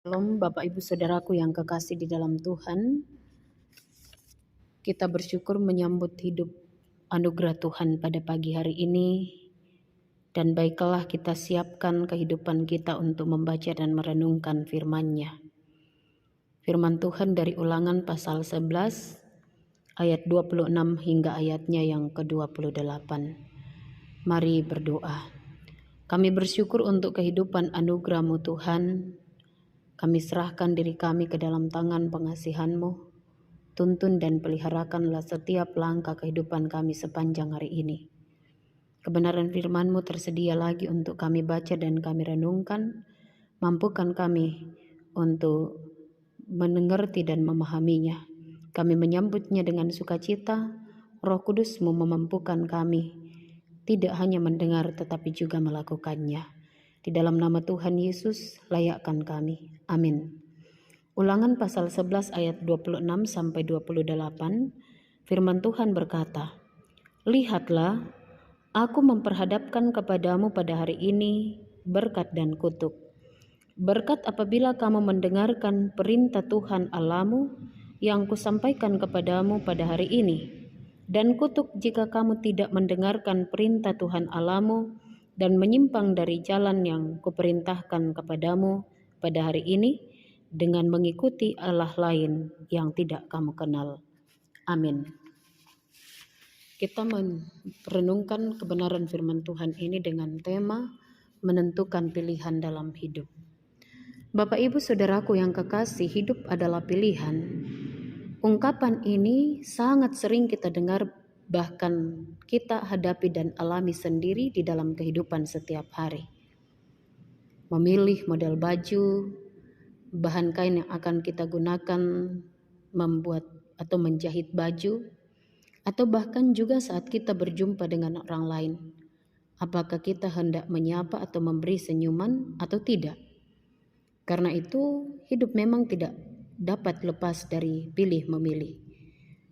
Shalom Bapak Ibu Saudaraku yang kekasih di dalam Tuhan. Kita bersyukur menyambut hidup anugerah Tuhan pada pagi hari ini. Dan baiklah kita siapkan kehidupan kita untuk membaca dan merenungkan firman-Nya. Firman Tuhan dari Ulangan pasal 11 ayat 26 hingga ayatnya yang ke-28. Mari berdoa. Kami bersyukur untuk kehidupan anugerah-Mu Tuhan. Kami serahkan diri kami ke dalam tangan pengasihan-Mu. Tuntun dan peliharakanlah setiap langkah kehidupan kami sepanjang hari ini. Kebenaran firman-Mu tersedia lagi untuk kami baca dan kami renungkan. Mampukan kami untuk mengerti dan memahaminya. Kami menyambutnya dengan sukacita. Roh Kudus-Mu memampukan kami tidak hanya mendengar tetapi juga melakukannya. Di dalam nama Tuhan Yesus, layakkan kami. Amin. Ulangan pasal 11 ayat 26 sampai 28, firman Tuhan berkata, "Lihatlah, aku memperhadapkan kepadamu pada hari ini berkat dan kutuk. Berkat apabila kamu mendengarkan perintah Tuhan Allahmu yang kusampaikan kepadamu pada hari ini, dan kutuk jika kamu tidak mendengarkan perintah Tuhan Allahmu dan menyimpang dari jalan yang kuperintahkan kepadamu pada hari ini dengan mengikuti Allah lain yang tidak kamu kenal." Amin. Kita merenungkan kebenaran firman Tuhan ini dengan tema menentukan pilihan dalam hidup. Bapak Ibu Saudaraku yang kekasih, hidup adalah pilihan. Ungkapan ini sangat sering kita dengar, bahkan kita hadapi dan alami sendiri di dalam kehidupan setiap hari. Memilih model baju, bahan kain yang akan kita gunakan membuat atau menjahit baju, atau bahkan juga saat kita berjumpa dengan orang lain. Apakah kita hendak menyapa atau memberi senyuman atau tidak? Karena itu, hidup memang tidak dapat lepas dari pilih memilih.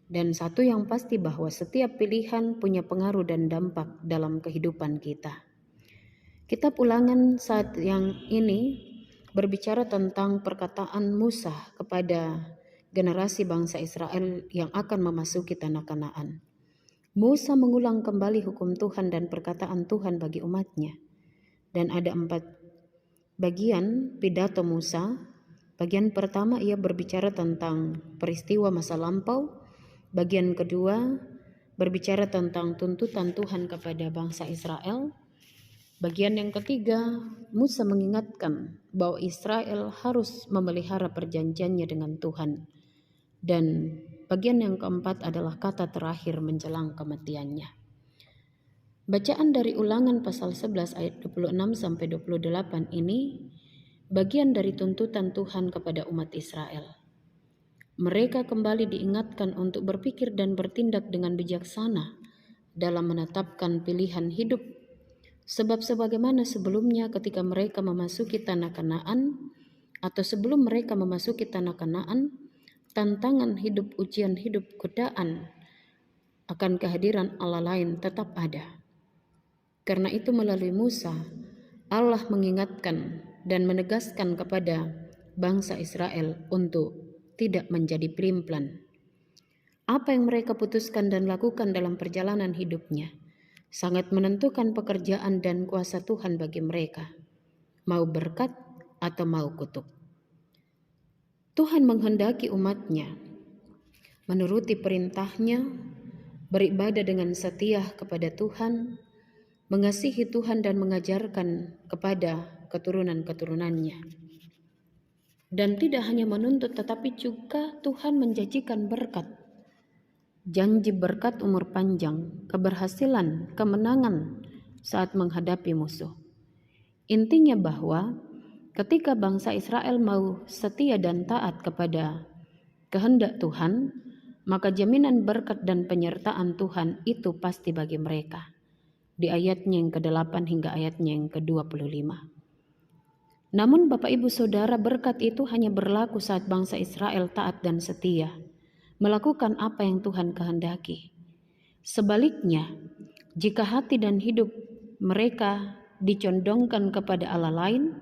Dan satu yang pasti bahwa setiap pilihan punya pengaruh dan dampak dalam kehidupan kita. Kitab Ulangan saat yang ini berbicara tentang perkataan Musa kepada generasi bangsa Israel yang akan memasuki tanah Kanaan. Musa mengulang kembali hukum Tuhan dan perkataan Tuhan bagi umatnya. Dan ada 4 bagian pidato Musa. Bagian pertama ia berbicara tentang peristiwa masa lampau. Bagian kedua berbicara tentang tuntutan Tuhan kepada bangsa Israel. Bagian yang ketiga, Musa mengingatkan bahwa Israel harus memelihara perjanjiannya dengan Tuhan. Dan bagian yang keempat adalah kata terakhir menjelang kematiannya. Bacaan dari Ulangan pasal 11 ayat 26 sampai 28 ini bagian dari tuntutan Tuhan kepada umat Israel. Mereka kembali diingatkan untuk berpikir dan bertindak dengan bijaksana dalam menetapkan pilihan hidup. Sebab sebagaimana sebelumnya ketika mereka memasuki tanah Kanaan, atau sebelum mereka memasuki tanah Kanaan, tantangan hidup, ujian hidup, godaan akan kehadiran Allah lain tetap ada. Karena itu melalui Musa, Allah mengingatkan dan menegaskan kepada bangsa Israel untuk tidak menjadi pelin-pelan. Apa yang mereka putuskan dan lakukan dalam perjalanan hidupnya sangat menentukan pekerjaan dan kuasa Tuhan bagi mereka, mau berkat atau mau kutuk. Tuhan menghendaki umatnya menuruti perintahnya, beribadah dengan setia kepada Tuhan, mengasihi Tuhan dan mengajarkan kepada keturunan-keturunannya. Dan tidak hanya menuntut, tetapi juga Tuhan menjanjikan berkat. Janji berkat umur panjang, keberhasilan, kemenangan saat menghadapi musuh. Intinya bahwa ketika bangsa Israel mau setia dan taat kepada kehendak Tuhan, maka jaminan berkat dan penyertaan Tuhan itu pasti bagi mereka. Di ayatnya yang ke-8 hingga ayatnya yang ke-25. Namun Bapak Ibu Saudara, berkat itu hanya berlaku saat bangsa Israel taat dan setia, melakukan apa yang Tuhan kehendaki. Sebaliknya, jika hati dan hidup mereka dicondongkan kepada Allah lain,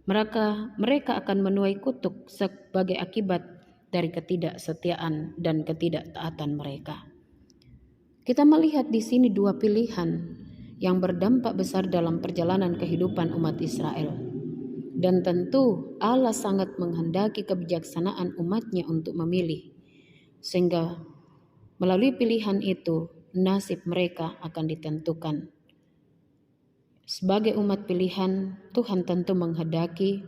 Mereka akan menuai kutuk sebagai akibat dari ketidaksetiaan dan ketidaktaatan mereka. Kita melihat di sini dua pilihan yang berdampak besar dalam perjalanan kehidupan umat Israel. Dan tentu Allah sangat menghendaki kebijaksanaan umatnya untuk memilih. Sehingga melalui pilihan itu nasib mereka akan ditentukan. Sebagai umat pilihan, Tuhan tentu menghendaki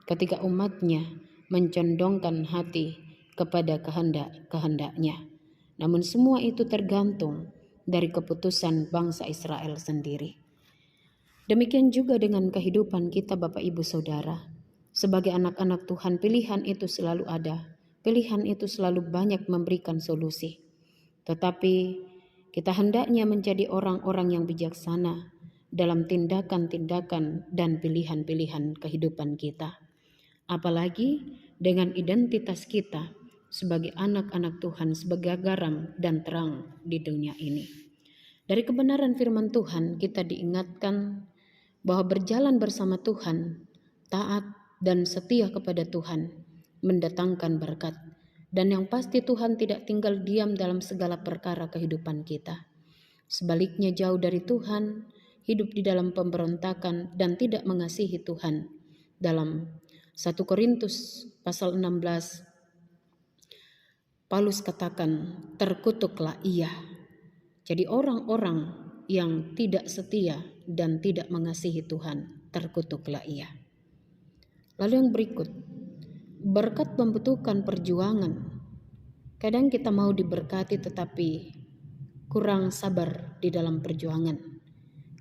ketika umatnya mencondongkan hati kepada kehendak-kehendaknya. Namun semua itu tergantung dari keputusan bangsa Israel sendiri. Demikian juga dengan kehidupan kita Bapak Ibu Saudara. Sebagai anak-anak Tuhan, pilihan itu selalu ada. Pilihan itu selalu banyak memberikan solusi. Tetapi kita hendaknya menjadi orang-orang yang bijaksana dalam tindakan-tindakan dan pilihan-pilihan kehidupan kita. Apalagi dengan identitas kita sebagai anak-anak Tuhan, sebagai garam dan terang di dunia ini. Dari kebenaran firman Tuhan kita diingatkan bahwa berjalan bersama Tuhan, taat dan setia kepada Tuhan mendatangkan berkat. Dan yang pasti Tuhan tidak tinggal diam dalam segala perkara kehidupan kita. Sebaliknya jauh dari Tuhan, hidup di dalam pemberontakan dan tidak mengasihi Tuhan. Dalam 1 Korintus pasal 16, Paulus katakan, terkutuklah ia. Jadi orang-orang yang tidak setia dan tidak mengasihi Tuhan, terkutuklah ia. Lalu yang berikut, berkat membutuhkan perjuangan. Kadang kita mau diberkati tetapi kurang sabar di dalam perjuangan.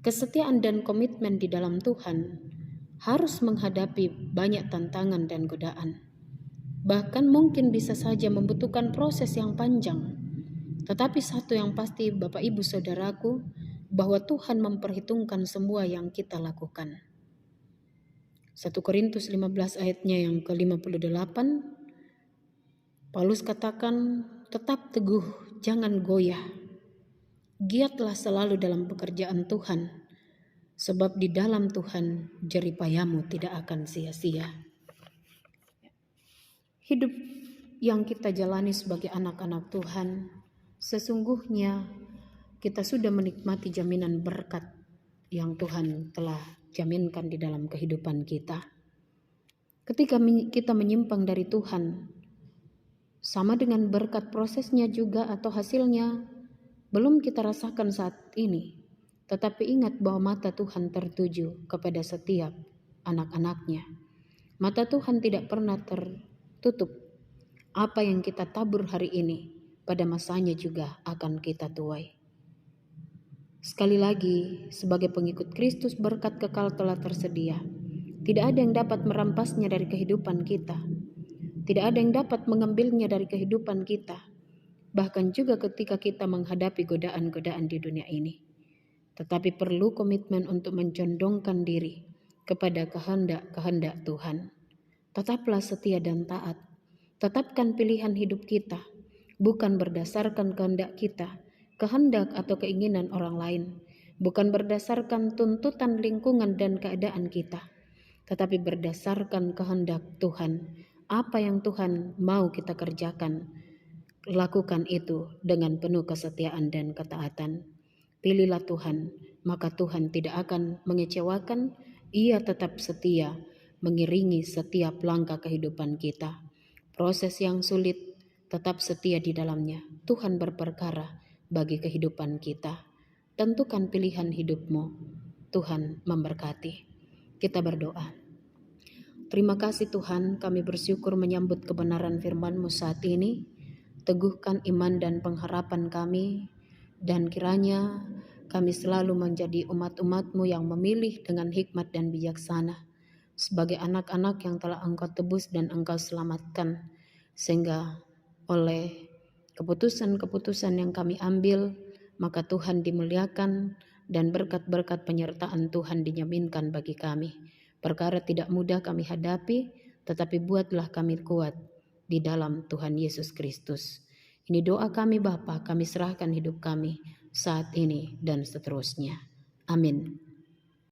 Kesetiaan dan komitmen di dalam Tuhan harus menghadapi banyak tantangan dan godaan. Bahkan mungkin bisa saja membutuhkan proses yang panjang. Tetapi satu yang pasti Bapak Ibu Saudaraku, bahwa Tuhan memperhitungkan semua yang kita lakukan. 1 Korintus 15 ayatnya yang ke-58, Paulus katakan, tetap teguh, jangan goyah. Giatlah selalu dalam pekerjaan Tuhan, sebab di dalam Tuhan jeripayamu tidak akan sia-sia. Hidup yang kita jalani sebagai anak-anak Tuhan, sesungguhnya kita sudah menikmati jaminan berkat yang Tuhan telah jaminkan di dalam kehidupan kita. Ketika kita menyimpang dari Tuhan, sama dengan berkat prosesnya juga atau hasilnya belum kita rasakan saat ini. Tetapi ingat bahwa mata Tuhan tertuju kepada setiap anak-anaknya. Mata Tuhan tidak pernah tertutup. Apa yang kita tabur hari ini, pada masanya juga akan kita tuai. Sekali lagi, sebagai pengikut Kristus, berkat kekal telah tersedia. Tidak ada yang dapat merampasnya dari kehidupan kita. Tidak ada yang dapat mengambilnya dari kehidupan kita. Bahkan juga ketika kita menghadapi godaan-godaan di dunia ini. Tetapi perlu komitmen untuk mencondongkan diri kepada kehendak-kehendak Tuhan. Tetaplah setia dan taat. Tetapkan pilihan hidup kita, bukan berdasarkan kehendak kita, kehendak atau keinginan orang lain, bukan berdasarkan tuntutan lingkungan dan keadaan kita, tetapi berdasarkan kehendak Tuhan. Apa yang Tuhan mau kita kerjakan, lakukan itu dengan penuh kesetiaan dan ketaatan. Pilihlah Tuhan, maka Tuhan tidak akan mengecewakan. Ia tetap setia mengiringi setiap langkah kehidupan kita. Proses yang sulit, tetap setia di dalamnya. Tuhan berperkara bagi kehidupan kita. Tentukan pilihan hidupmu. Tuhan memberkati. Kita berdoa. Terima kasih Tuhan, kami bersyukur menyambut kebenaran firman-Mu saat ini. Teguhkan iman dan pengharapan kami, dan kiranya kami selalu menjadi umat-umat-Mu yang memilih dengan hikmat dan bijaksana, sebagai anak-anak yang telah Engkau tebus dan Engkau selamatkan, sehingga oleh keputusan-keputusan yang kami ambil, maka Tuhan dimuliakan dan berkat-berkat penyertaan Tuhan dijaminkan bagi kami. Perkara tidak mudah kami hadapi, tetapi buatlah kami kuat di dalam Tuhan Yesus Kristus. Ini doa kami Bapa, kami serahkan hidup kami saat ini dan seterusnya. Amin.